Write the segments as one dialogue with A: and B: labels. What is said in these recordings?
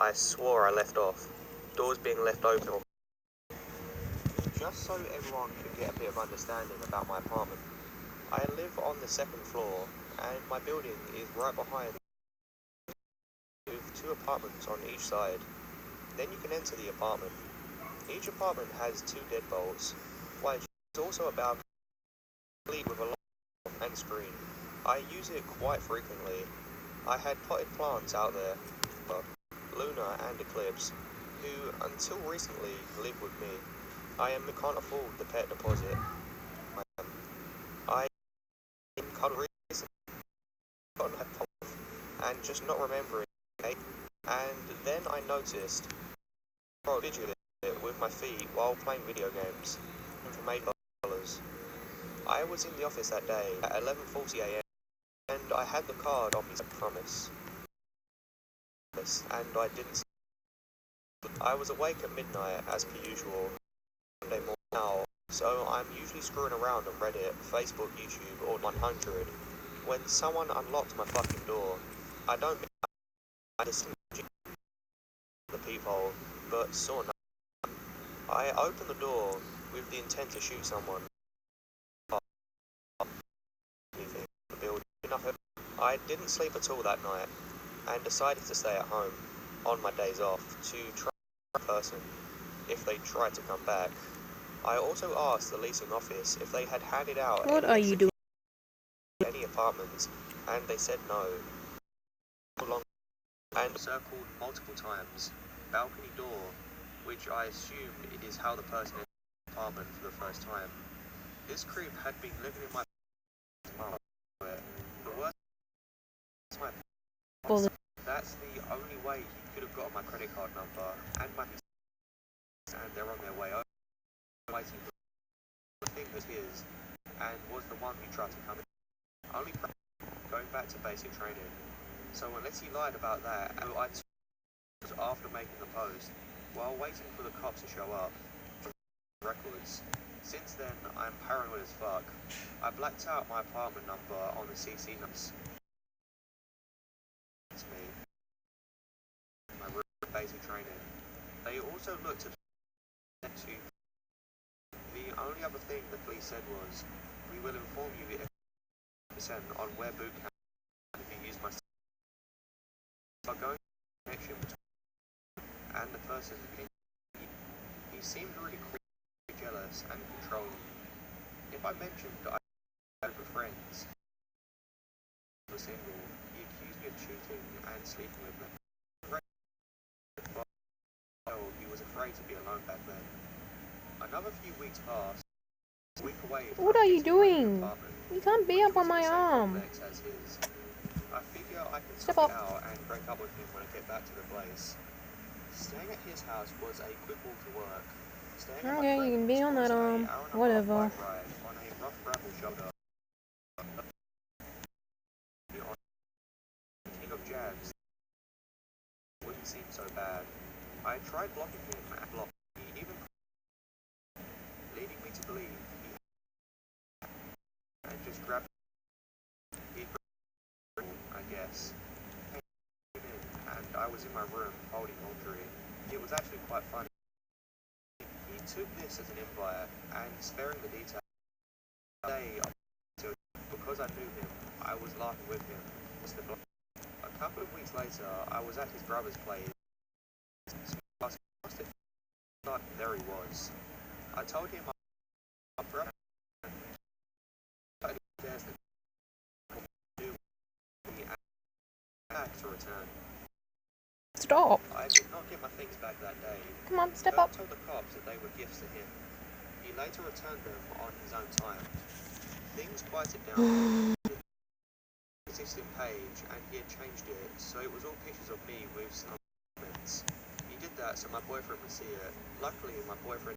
A: I swore I left off. Doors being left open. Just so everyone can get a bit of understanding about my apartment, I live on the second floor, and my building is right behind with 2 apartments on each side. Then you can enter the apartment. Each apartment has 2 deadbolts, which is also a balcony with a light and screen. I use it quite frequently. I had potted plants out there, Luna and Eclipse, who until recently lived with me. Can't afford the pet deposit. I can't recently and just not remembering. And then I noticed I fidgeted with my feet while playing video games for $8. I was in the office that day at 11:40 a.m. and I had the card on me as a promise. And I didn't. I was awake at midnight as per usual Monday morning now, so I'm usually screwing around on Reddit, Facebook, YouTube, or 100 when someone unlocked my fucking door. I don't mean I listened to the peephole, but saw nothing. I opened the door with the intent to shoot someone. I didn't sleep at all that night and decided to stay at home on my days off to try a person if they tried to come back. I also asked the leasing office if they had handed out any apartments, and they said no. And circled multiple times. Balcony door, which I assumed it is how the person entered the apartment for the first time. This creep had been living in my the worst my that's the only way he could have got my credit card number and my and they're on their way over waiting for the thing was his and was the one who tried to come in. Only going back to basic training. So unless he lied about that, I was after making the post while waiting for the cops to show up records. Since then, I'm paranoid as fuck. I blacked out my apartment number on the CC notes. It's me. My room basic training. They also looked at the only other thing the police said was, we will inform you 100% on where boot camp if you use my by going connection between and the person he seemed really jealous and controlling. If I mentioned I had friends who were single, he accused me of cheating and sleeping with them. He was afraid to be alone back then. Another few weeks passed. A week away.
B: What are you doing? You can't be up on my arm.
A: I figure I can step it out and break up with him when I get back to the place. Staying at his house was a quick walk to work.
B: Okay, you can be on that arm. Whatever.
A: On a rough gravel shoulder. King of Jabs wouldn't seem so bad. I tried blocking him and blocked. He even leading me to believe he and just grabbed I guess. And I was in my room folding laundry. It was actually quite funny. He took this as an invite and sparing the details. Because I knew him, I was laughing with him. A couple of weeks later, I was at his brother's place. There he was. I told him my brother to return.
B: Stop.
A: I did not get my things back that day.
B: Come on, step up.
A: I told the cops that they were gifts to him. He later returned them on his own time. Things quieted down. His existing page, and he had changed it, so it was all pictures of me with some comments. He did that so my boyfriend would see it. Luckily, my boyfriend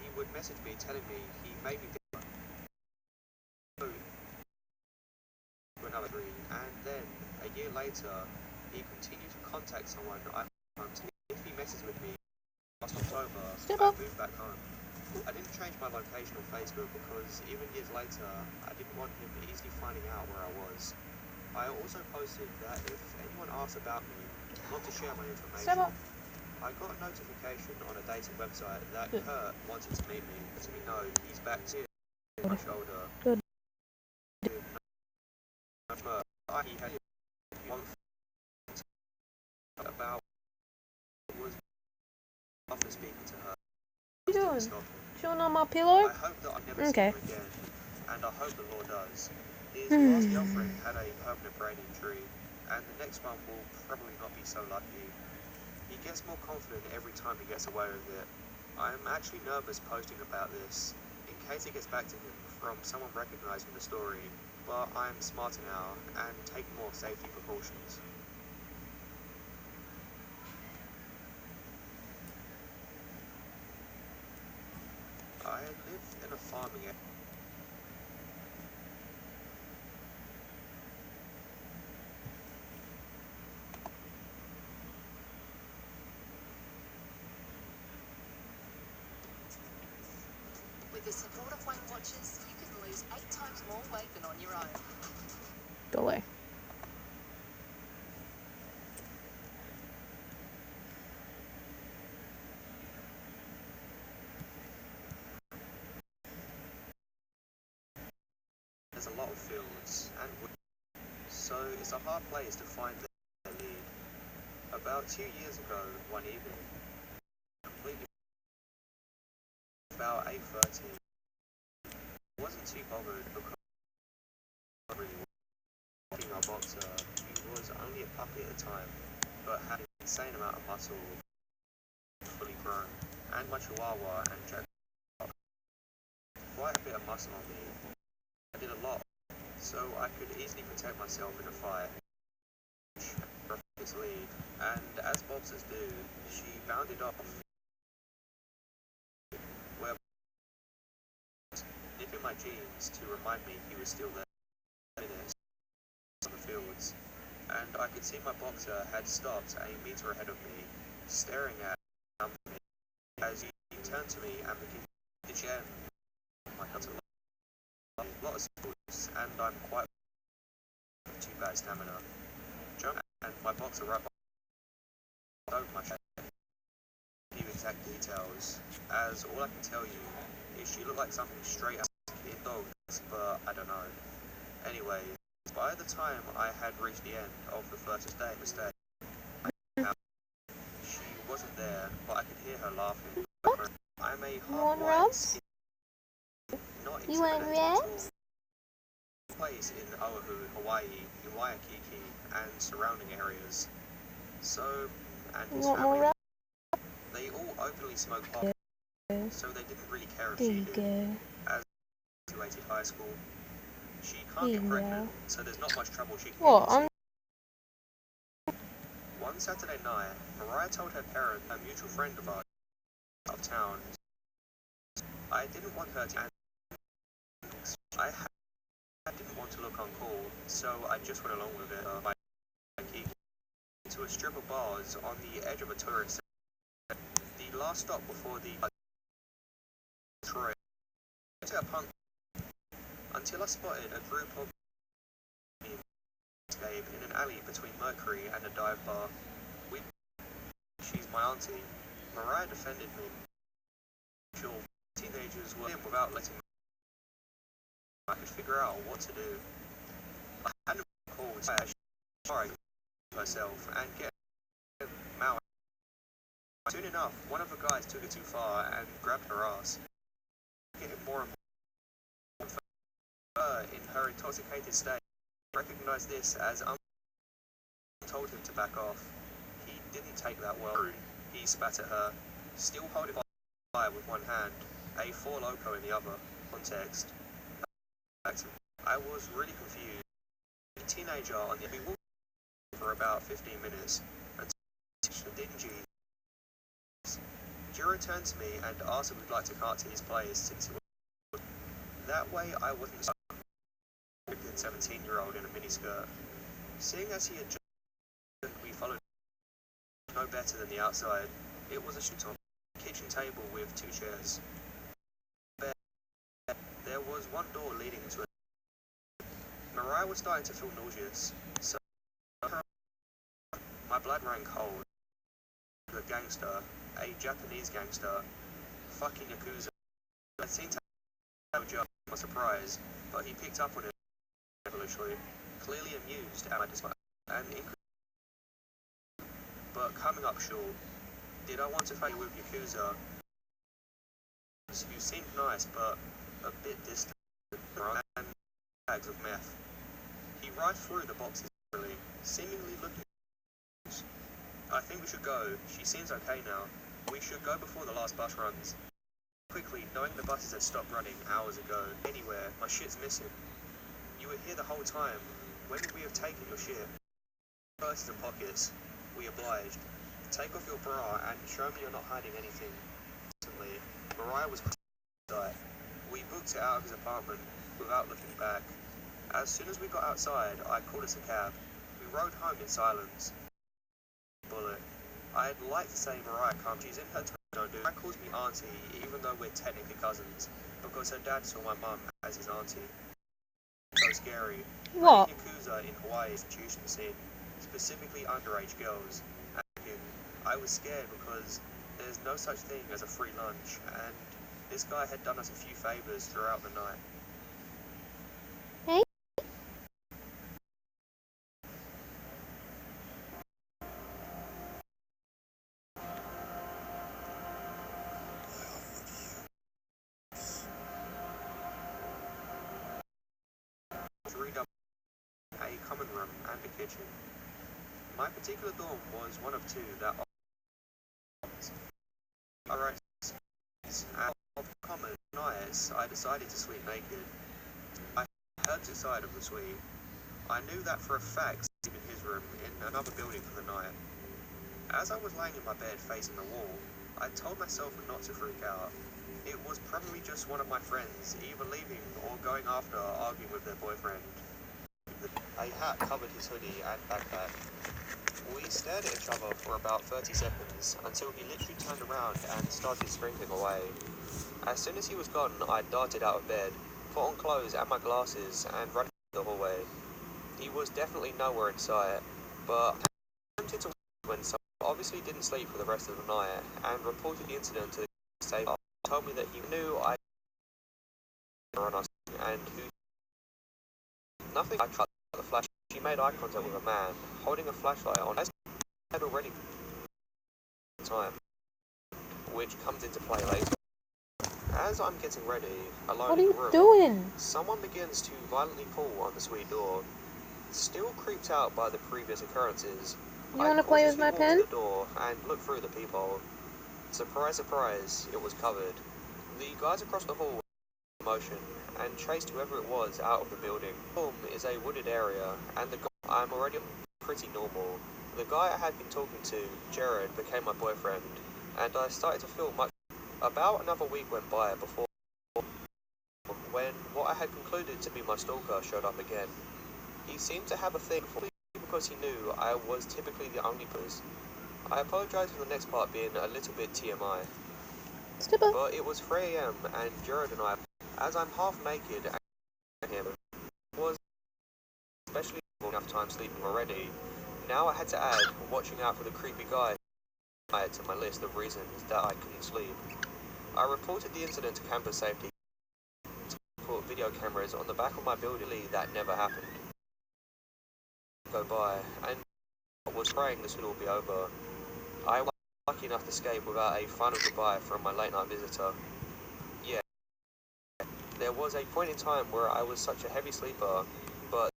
A: he would message me telling me he made me another dream, and then a year later he continued to contact someone if he messaged with me last October. I moved back home. I didn't change my location on Facebook because even years later I didn't want him easily finding out where I was. I also posted that if anyone asked about me Not to share my
B: Step
A: information,
B: up.
A: I got a notification on a dating website that
B: Good.
A: Kurt wanted to meet me, letting me know he's back to my shoulder.
B: Good.
A: He had one about was after speaking to her.
B: What are you doing?
A: Stop him.
B: Chewing on my pillow?
A: I hope that I never
B: Okay.
A: see him again, and I hope the Lord does. His last girlfriend had a permanent brain injury, and the next one will probably not be so lucky. He gets more confident every time he gets away with it. I'm actually nervous posting about this, in case it gets back to him from someone recognizing the story, but I'm smarter now and take more safety precautions. I live in a farming area.
C: With the support of Weight Watchers, you can lose 8 times more weight than on your own.
B: Go away.
A: There's a lot of fields and wood, so it's a hard place to find their lead. About 2 years ago, one evening, completely about 8:30, wasn't too bothered because I really was our boxer, who was only a puppy at the time, but had an insane amount of muscle, fully grown, and my chihuahua and jack quite a bit of muscle on me. I did a lot, so I could easily protect myself in a fight. His lead, and as boxers do, she bounded off, where nipping my jeans to remind me he was still there on the fields, and I could see my boxer had stopped a meter ahead of me, staring at me as he turned to me and began to jam. I got a lot of sports, and I'm quite too bad stamina. Jump and my boxer right behind my head. Few exact details, as all I can tell you is she looked like something straight out of kid dogs, but I don't know. Anyway, by the time I had reached the end of the first mistake, she wasn't there, but I could hear her laughing.
B: What?
A: I'm a
B: You want
A: half-white,
B: rubs?
A: not
B: You want
A: intimidating at all.
B: rubs?
A: Place in Oahu, Hawaii, Waikiki, and surrounding areas. So, and
B: You
A: his
B: want more
A: family,
B: rubs?
A: they all openly smoke pot, so they didn't really care if
B: There
A: she
B: you
A: did.
B: go.
A: As graduated high school, she can't
B: There
A: get
B: you
A: pregnant,
B: go.
A: so there's not much trouble she can
B: What?
A: get into. One Saturday night, Mariah told her parents, a mutual friend of ours, out of town. I didn't want her to. I didn't want to look uncool, so I just went along with it. By to a strip of bars on the edge of a tourist. The last stop before the Detroit. To a punk until I spotted a group of in an alley between Mercury and a dive bar. She's my auntie. Mariah defended me. Sure, teenagers were in without letting me. I could figure out what to do. I hadn't called sorry myself and get out. Soon enough, one of the guys took it too far and grabbed her ass. Getting more and more for her in her intoxicated state. Recognized this as told him to back off. He didn't take that well. He spat at her, still holding fire with one hand, a Four Loko in the other. Context. I was really confused. A teenager on the walked for about 15 minutes until dingy. Jiro turned to me and asked if we'd like to cart to his place since it was that way. I wasn't a 17-year-old in a miniskirt. Seeing as he had just we followed no better than the outside. It was a shoot on kitchen table with 2 chairs. There was one door leading to it. Mariah was starting to feel nauseous, so My blood ran cold. A gangster, a Japanese gangster, fucking Yakuza. I seemed to have a job, my surprise, but he picked up on it devilishly, clearly amused at my dismay. And but coming up short, did I want to fight with Yakuza, who seemed nice but a bit distant, and bags of meth? He rifled through the boxes, seemingly looking. I think we should go. She seems okay now. We should go before the last bus runs. Quickly, knowing the buses had stopped running hours ago. Anywhere, my shit's missing. You were here the whole time. When would we have taken your shit? Purses and pockets. We obliged. Take off your bra and show me you're not hiding anything. Instantly, Mariah was outside. We booked it out of his apartment without looking back. As soon as we got outside, I called us a cab. We rode home in silence. Bullet. I'd like to say Mariah can't. She's in her 20s. Don't do. Mariah calls me auntie, even though we're technically cousins, because her dad saw my mum as his auntie. So scary.
B: What?
A: Yakuza in Hawaii institution scene, specifically underage girls. And I was scared because there's no such thing as a free lunch, and this guy had done us a few favors throughout the night.
B: Hey?
A: A common room and a kitchen. My particular dorm was one of two that alright, of common nights I decided to sleep naked. I heard the side of the suite. I knew that for a fact in his room in another building for the night. As I was laying in my bed facing the wall, I told myself not to freak out. It was probably just one of my friends, either leaving or going after arguing with their boyfriend. A hat covered his hoodie and backpack. We stared at each other for about 30 seconds until he literally turned around and started sprinting away. As soon as he was gone, I darted out of bed, put on clothes and my glasses, and ran the hallway. He was definitely nowhere in sight, but I attempted to when someone obviously didn't sleep for the rest of the night and reported the incident to the state. Told me that he knew I were on us and who. Nothing. I tried the flash. She made eye contact with a man holding a flashlight on. As I had already time, which comes into play later. As I'm getting ready, alone
B: What are
A: in the
B: you
A: room,
B: doing?
A: someone begins to violently pull on the suite door. Still creeped out by the previous occurrences,
B: You want to play with my
A: walked
B: pen?
A: to the door and looked through the peephole. Surprise, surprise, it was covered. The guys across the hall were in motion and chased whoever it was out of the building. The home is a wooded area, and I'm already pretty normal. The guy I had been talking to, Jared, became my boyfriend, and I started to feel much. About another week went by before when what I had concluded to be my stalker showed up again. He seemed to have a thing for me because he knew I was typically the only person. I apologise for the next part being a little bit TMI, but it was 3 AM and Jared and I, as I'm half naked and him, was especially enough time sleeping already. Now I had to add watching out for the creepy guy to my list of reasons that I couldn't sleep. I reported the incident to campus safety to put video cameras on the back of my building. That never happened. Go by and was praying this would all be over. I was lucky enough to escape without a final goodbye from my late night visitor. Yeah, there was a point in time where I was such a heavy sleeper, but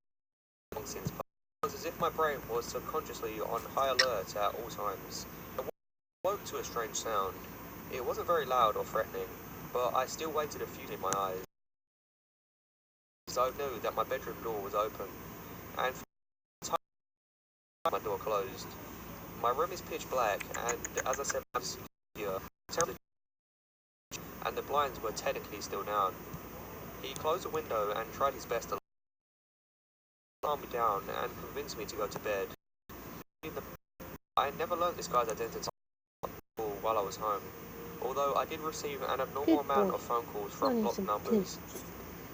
A: long since it was as if my brain was subconsciously on high alert at all times. I woke to a strange sound. It wasn't very loud or threatening, but I still waited a few in my eyes. So I knew that my bedroom door was open, and for my door closed. My room is pitch black, and as I said, I'm secure, and the blinds were technically still down. He closed the window and tried his best to calm me down and convince me to go to bed. I never learned this guy's identity while I was home, although I did receive an abnormal amount of phone calls from blocked numbers.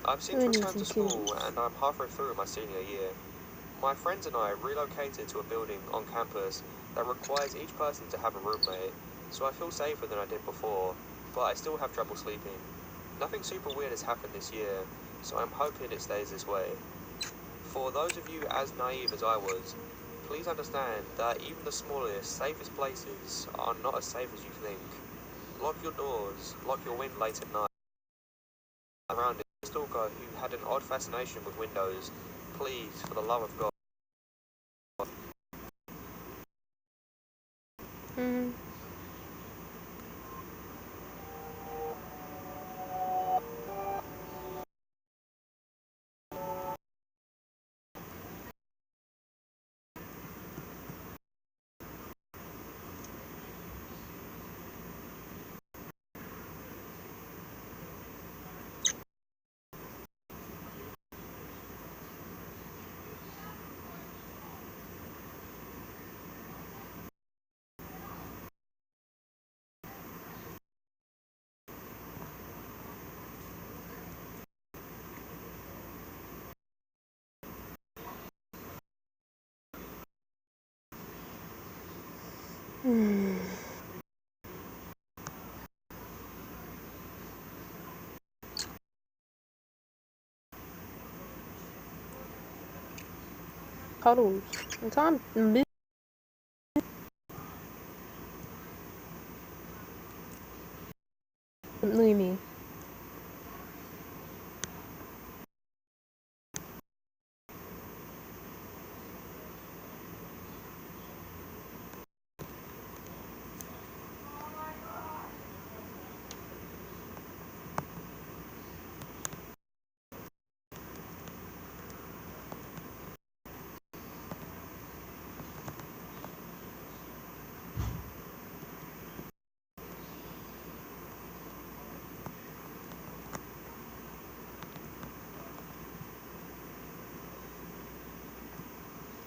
A: I've since returned to school and I'm halfway through my senior year. My friends and I relocated to a building on campus that requires each person to have a roommate, so I feel safer than I did before, but I still have trouble sleeping. Nothing super weird has happened this year, so I'm hoping it stays this way. For those of you as naive as I was, please understand that even the smallest, safest places are not as safe as you think. Lock your doors, lock your wind late at night. Around a stalker who had an odd fascination with windows, please, for the love of God.
B: Hmm. Cuddles. Time. Loomi.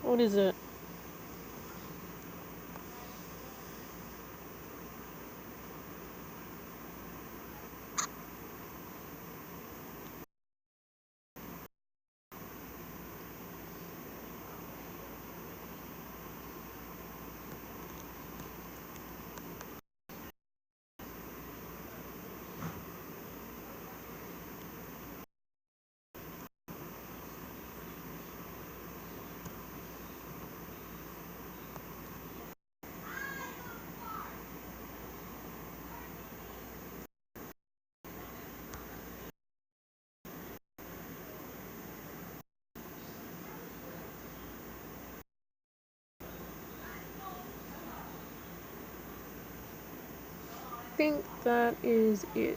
B: What is it? I think that is it.